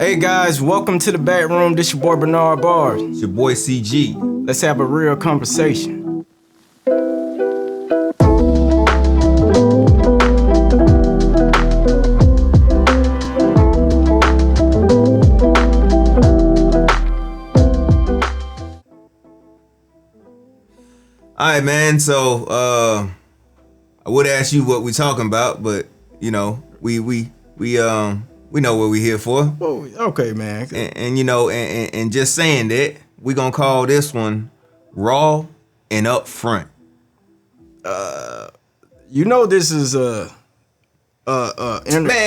Hey guys, welcome to the Backroom. This your boy Bernard Bars. It's your boy CG. Let's have a real conversation. All right, man. So I would ask you what we talking about, but you know, we know what we're here for. Whoa, okay, man. And you know, and just saying that, we gonna call this one Raw and Upfront. You know this is man,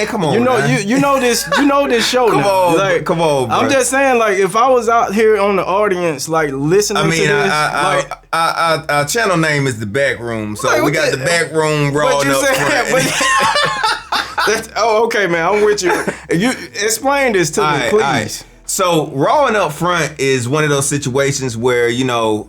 come on. You know man. you know this show come now. on, like, come on. Bro. I'm just saying, like, if I was out here on the audience, like, listening to this, our channel name is the Backroom, so like, we got the Backroom Raw and Upfront. Oh, okay, man. I'm with you. You explain this to me, please. Right. So Raw and Upfront is one of those situations where, you know,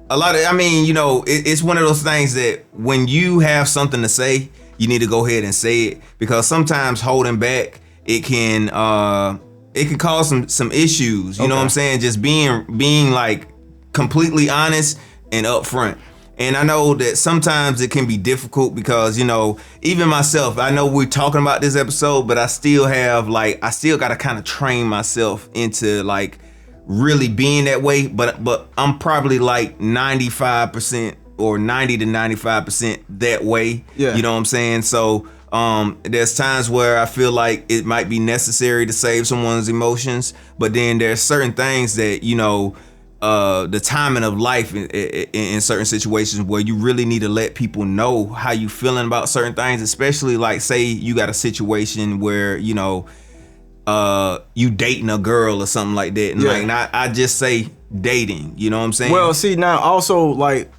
it's one of those things that when you have something to say, you need to go ahead and say it, because sometimes holding back, it can cause some issues. You know what I'm saying? Just being like completely honest and upfront. And I know that sometimes it can be difficult because, you know, even myself, I know we're talking about this episode, but I still got to kind of train myself into like really being that way. But I'm probably like 95% or 90 to 95% that way. Yeah. You know what I'm saying? So there's times where I feel like it might be necessary to save someone's emotions, but then there's certain things that, you know, the timing of life in certain situations where you really need to let people know how you feeling about certain things, especially like say you got a situation where, you know, you dating a girl or something like that. And I just say dating, you know what I'm saying? Well, see, now also, like,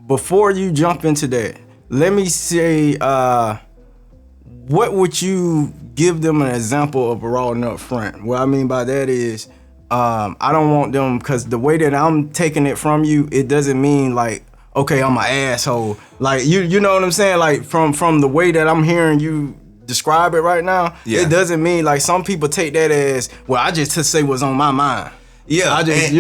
before you jump into that, let me say, what would you give them an example of a raw and upfront? What I mean by that is, I don't want them, because the way that I'm taking it from you, it doesn't mean like, okay, I'm an asshole. Like, you know what I'm saying? Like, from the way that I'm hearing you describe it right now, it doesn't mean like some people take that as, well, I just to say what's on my mind. Yeah, I just,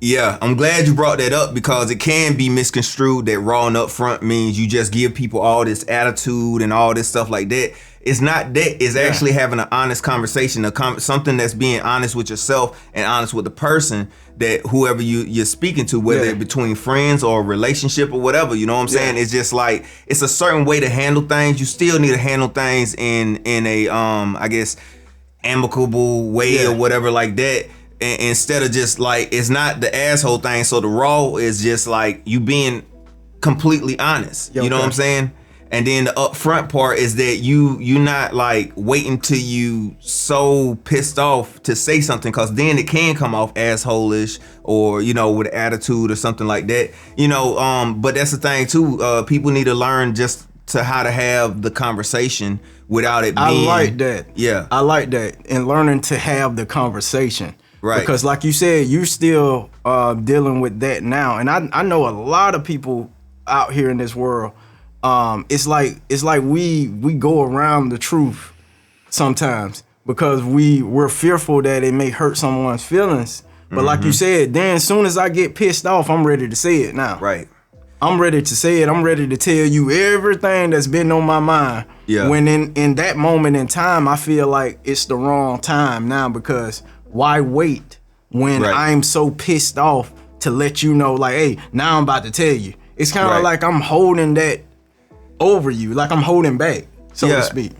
yeah, I'm glad you brought that up, because it can be misconstrued that raw and upfront means you just give people all this attitude and all this stuff like that. It's not that. It's actually having an honest conversation, something that's being honest with yourself and honest with the person, that whoever you're speaking to, whether it between friends or a relationship or whatever, you know what I'm saying? It's just like, it's a certain way to handle things. You still need to handle things in a, I guess, amicable way or whatever like that. Instead of just like, it's not the asshole thing. So the raw is just like you being completely honest. You know what I'm saying? And then the upfront part is that you're not like waiting till you so pissed off to say something, because then it can come off asshole-ish or, you know, with attitude or something like that. You know, but that's the thing too. People need to learn just to how to have the conversation without it being. I like that. Yeah. I like that. And learning to have the conversation. Right. Because like you said, you still dealing with that now. And I know a lot of people out here in this world. It's like we go around the truth sometimes because we're fearful that it may hurt someone's feelings. But like you said, then as soon as I get pissed off, I'm ready to say it now. Right. I'm ready to say it. I'm ready to tell you everything that's been on my mind. Yeah. When in that moment in time, I feel like it's the wrong time now, because why wait when I'm so pissed off to let you know, like, hey, now I'm about to tell you. It's kind of like I'm holding that over you, like I'm holding back, so to speak.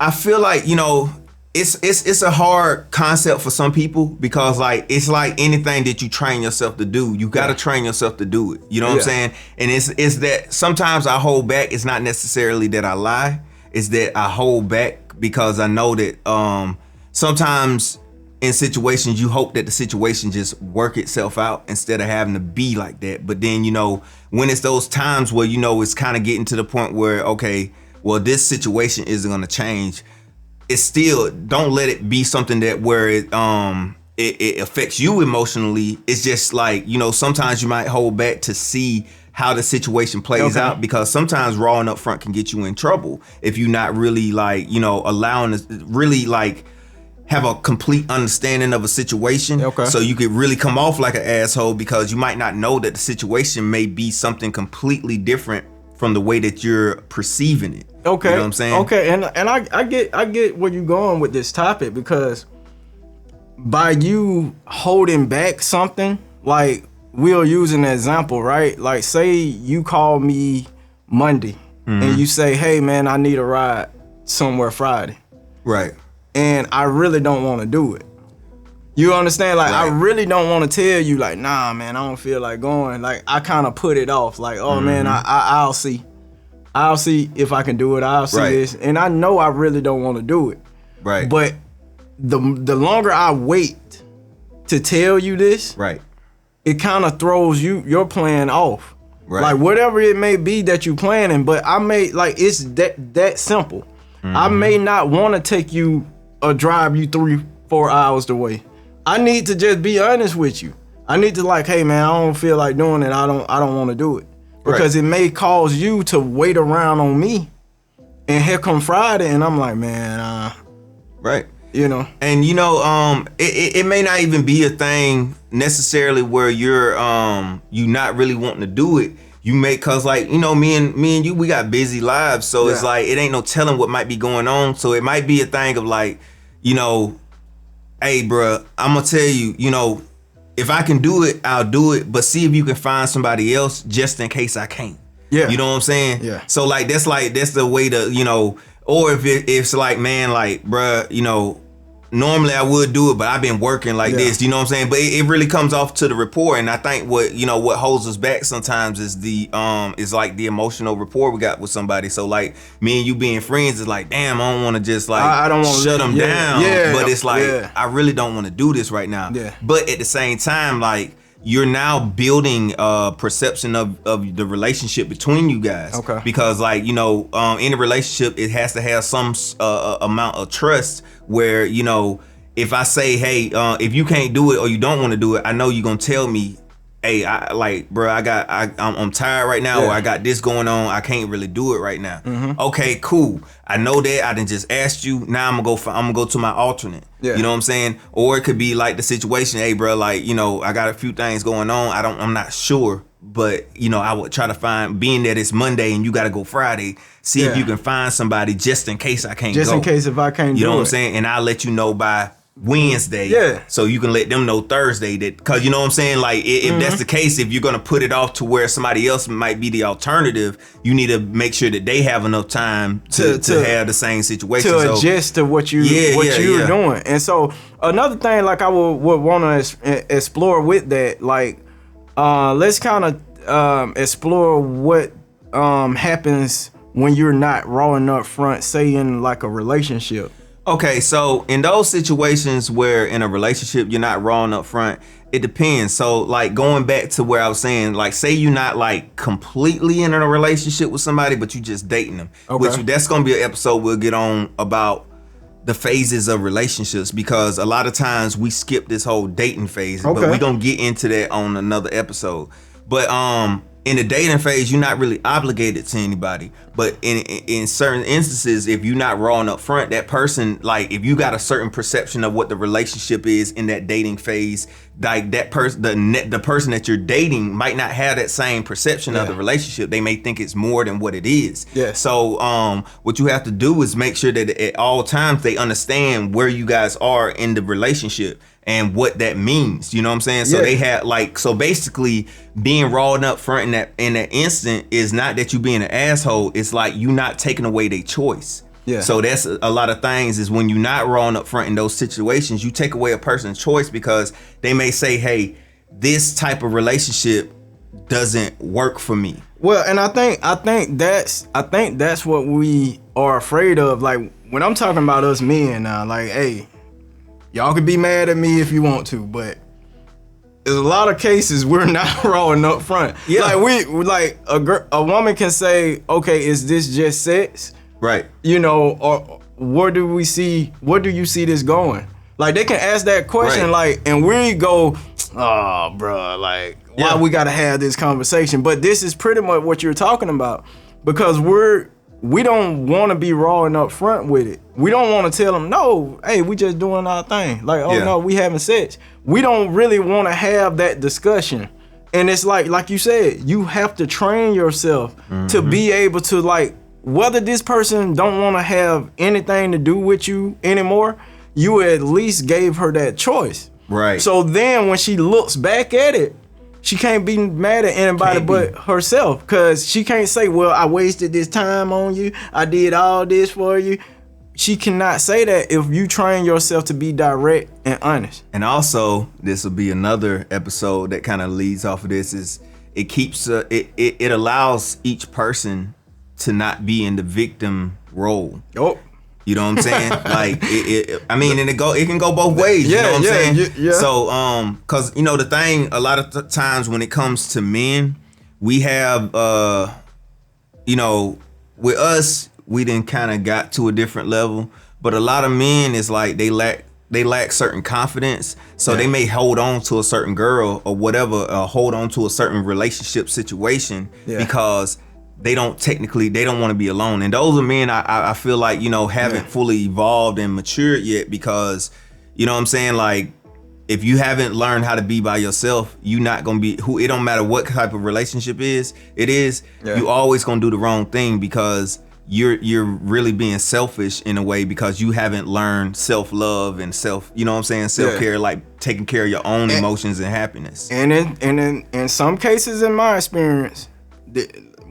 I feel like, you know, it's a hard concept for some people, because like it's like anything that you train yourself to do, you got to train yourself to do it. You know what I'm saying? And it's that sometimes I hold back. It's not necessarily that I lie. It's that I hold back because I know that sometimes in situations you hope that the situation just work itself out instead of having to be like that. But then, you know, when it's those times where, you know, it's kind of getting to the point where, okay, well, this situation isn't going to change. It's still, don't let it be something that where it affects you emotionally. It's just like, you know, sometimes you might hold back to see how the situation plays out, because sometimes raw and upfront can get you in trouble if you're not really like, you know, allowing really like have a complete understanding of a situation. Okay. So you could really come off like an asshole because you might not know that the situation may be something completely different from the way that you're perceiving it. Okay. You know what I'm saying? Okay, and I get where you're going with this topic, because by you holding back something, like we'll use an example, right? Like say you call me Monday and you say, hey man, I need a ride somewhere Friday. Right. And I really don't want to do it. You understand? Like Right. I really don't want to tell you like, nah man, I don't feel like going. Like I kind of put it off. Like, oh man, I'll see. I'll see if I can do it. I'll see Right. this. And I know I really don't want to do it. Right. But the longer I wait to tell you this, right. it kind of throws your plan off. Right. Like whatever it may be that you planning, but I may, like, it's that simple. I may not want to take you or drive you 3-4 hours away. I need to just be honest with you. I need to like, hey man, I don't feel like doing it. I don't want to do it, because it may cause you to wait around on me. And here come Friday, and I'm like, man, right. you know. And you know, it may not even be a thing necessarily where you're you not really wanting to do it. You may, cause like, you know, me and you, we got busy lives, so it's like it ain't no telling what might be going on. So it might be a thing of like, you know, hey bruh, I'm gonna tell you, you know, if I can do it, I'll do it, but see if you can find somebody else just in case I can't. Yeah. You know what I'm saying? Yeah. So like that's the way to, you know, or if it's like, man, like, bruh, you know, normally I would do it, but I've been working like this, you know what I'm saying? But it really comes off to the rapport. And I think what holds us back sometimes is like the emotional rapport we got with somebody. So like me and you being friends is like, damn, I don't want to just like I don't want to shut them down. Yeah. But it's like, I really don't want to do this right now. Yeah. But at the same time, like, you're now building a perception of the relationship between you guys. Okay. Because like, you know, in a relationship, it has to have some amount of trust where, you know, if I say, hey, if you can't do it or you don't want to do it, I know you're going to tell me, hey, I like, bro, I'm tired right now, or I got this going on. I can't really do it right now. Okay, cool. I know that. I done just asked you. Now I'm gonna go to my alternate. Yeah. You know what I'm saying? Or it could be like the situation, hey, bro, like, you know, I got a few things going on. I'm not sure, but you know, I would try to find, being that it's Monday and you got to go Friday, see if you can find somebody just in case I can't go. Just in case if I can't do it. You know what I'm saying? And I'll let you know by Wednesday, so you can let them know Thursday, that, because you know what I'm saying, like if that's the case, if you're gonna put it off to where somebody else might be the alternative, you need to make sure that they have enough time to have the same situation, to adjust to what you're doing. And so another thing, like I would want to explore with that, like let's kind of explore what happens when you're not raw and upfront, say in like a relationship. Okay, so in those situations where in a relationship you're not raw and upfront, it depends. So like going back to where I was saying, like say you're not like completely in a relationship with somebody, but you just dating them. Okay. That's gonna be an episode we'll get on about the phases of relationships, because a lot of times we skip this whole dating phase, but we're gonna get into that on another episode. But in the dating phase, you're not really obligated to anybody. But in certain instances, if you're not raw and upfront, that person, like if you got a certain perception of what the relationship is in that dating phase, like that person, the person that you're dating might not have that same perception of the relationship. They may think it's more than what it is. Yeah. So what you have to do is make sure that at all times they understand where you guys are in the relationship and what that means. You know what I'm saying? So they had like, so basically being raw and upfront in that instant is not that you being an asshole. It's like you not taking away their choice. Yeah. So that's a lot of things, is when you're not raw and upfront in those situations, you take away a person's choice, because they may say, hey, this type of relationship doesn't work for me. Well, and I think that's what we are afraid of. Like when I'm talking about us men now, like, hey, y'all can be mad at me if you want to, but there's a lot of cases we're not raw and upfront. Yeah. Like a woman can say, okay, is this just sex? Right. You know, or where do you see this going? Like they can ask that question, like, and we go, oh, bro, like, why we gotta have this conversation? But this is pretty much what you're talking about, because we're we don't want to be raw and upfront with it. We don't want to tell them, no, hey, we just doing our thing. Like, oh no, we having sex. We don't really want to have that discussion. And it's like you said, you have to train yourself to be able to, like, whether this person don't want to have anything to do with you anymore, you at least gave her that choice. Right. So then when she looks back at it, she can't be mad at anybody but herself, because she can't say, well, I wasted this time on you. I did all this for you. She cannot say that if you train yourself to be direct and honest. And also, this will be another episode that kind of leads off of this, is it keeps, it allows each person to not be in the victim role. Oh. You know what I'm saying? Like, I mean, and it can go both ways. You know what I'm saying? Yeah. So, cause you know, the thing, a lot of times when it comes to men, we have, you know, with us, we done kind of got to a different level. But a lot of men is like, they lack certain confidence. So they may hold on to a certain girl or whatever, hold on to a certain relationship situation because they don't want to be alone. And those are men I feel like, you know, haven't fully evolved and matured yet, because, you know what I'm saying? Like, if you haven't learned how to be by yourself, you not going to be it don't matter what type of relationship it is, you always going to do the wrong thing, because you're really being selfish in a way, because you haven't learned self-love and you know what I'm saying? Self-care, like taking care of your own emotions and happiness. And in some cases, in my experience,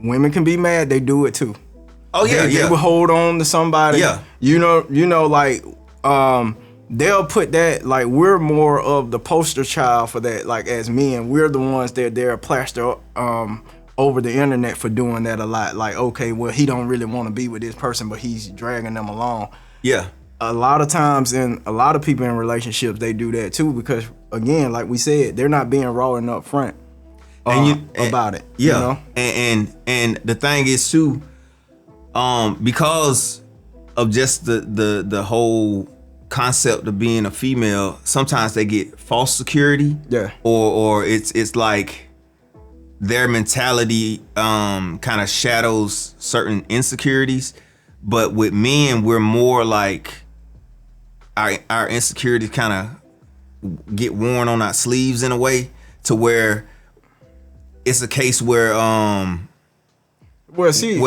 women can be mad. They do it too. Oh yeah, they will hold on to somebody. Yeah, you know, like they'll put that, like, we're more of the poster child for that. Like, as men, we're the ones that they're plaster over the internet for doing that a lot. Like, okay, well, he don't really want to be with this person, but he's dragging them along. Yeah. A lot of times, and a lot of people in relationships, they do that too, because again, like we said, they're not being raw and upfront about it. Yeah. You know? And the thing is too, because of just the whole concept of being a female, sometimes they get false security. Yeah. Or it's like their mentality kind of shadows certain insecurities. But with men, we're more like our insecurities kind of get worn on our sleeves in a way, to where it's a case where well, see,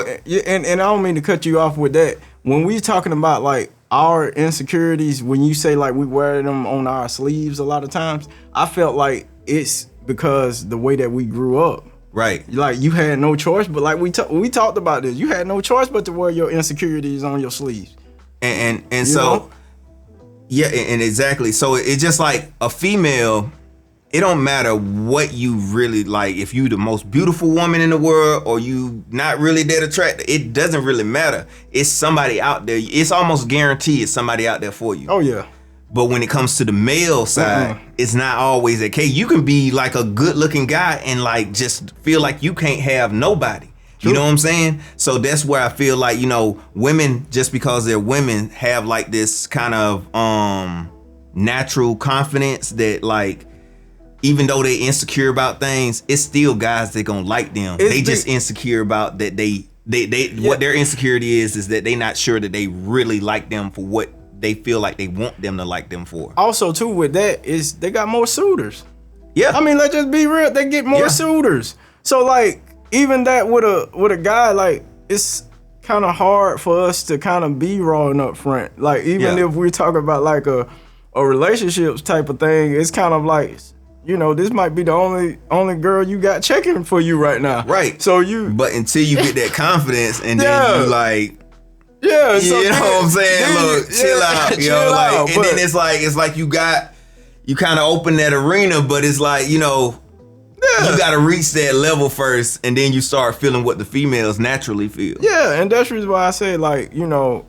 and I don't mean to cut you off with that. When we talking about like our insecurities, when you say like we wear them on our sleeves a lot of times, I felt like it's because the way that we grew up. Right. Like, you had no choice, but like we talked about this. You had no choice but to wear your insecurities on your sleeves. And so know? Yeah, and exactly. So it's just like a female, it don't matter what you really like. If you the most beautiful woman in the world or you not really that attractive, it doesn't really matter. It's somebody out there. It's almost guaranteed it's somebody out there for you. Oh yeah. But when it comes to the male side, it's not always the case. You can be like a good looking guy and like just feel like you can't have nobody. True. You know what I'm saying? So that's where I feel like, you know, women, just because they're women, have like this kind of natural confidence that, like, even though they insecure about things, it's still guys that gonna like them. They just insecure about that they what their insecurity is that they not sure that they really like them for what they feel like they want them to like them for. Also too, with that is they got more suitors. Yeah. I mean, let's just be real. They get more suitors. So like, even that with a guy, like, it's kind of hard for us to kind of be raw and upfront. Like, even if we're talking about like a relationships type of thing, it's kind of like, you know, this might be the only girl you got checking for you right now. Right. So but until you get that confidence and then you like, you know what I'm saying? Look, chill out, yo. Like, and then it's like you kind of open that arena, but it's like, you know, you got to reach that level first, and then you start feeling what the females naturally feel. Yeah, and that's the reason why I say, like, you know,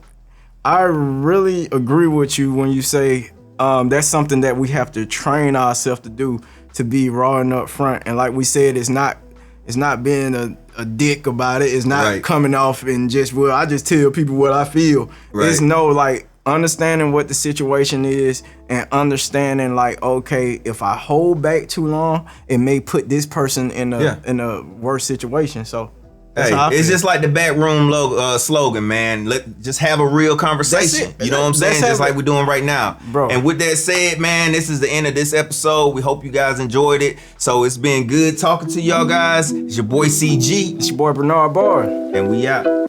I really agree with you when you say that's something that we have to train ourselves to do, to be raw and upfront. And like we said, it's not being a dick about it. It's not coming off and just, well, I just tell people what I feel. Right. It's like understanding what the situation is and understanding like, okay, if I hold back too long, it may put this person in a worse situation. So That's how I it's feel. just like the Backroom slogan, man. Just have a real conversation. That's it. You know what I'm saying? Just like we're doing right now. Bro. And with that said, man, this is the end of this episode. We hope you guys enjoyed it. So it's been good talking to y'all guys. It's your boy CG. It's your boy Bernard Barr. And we out.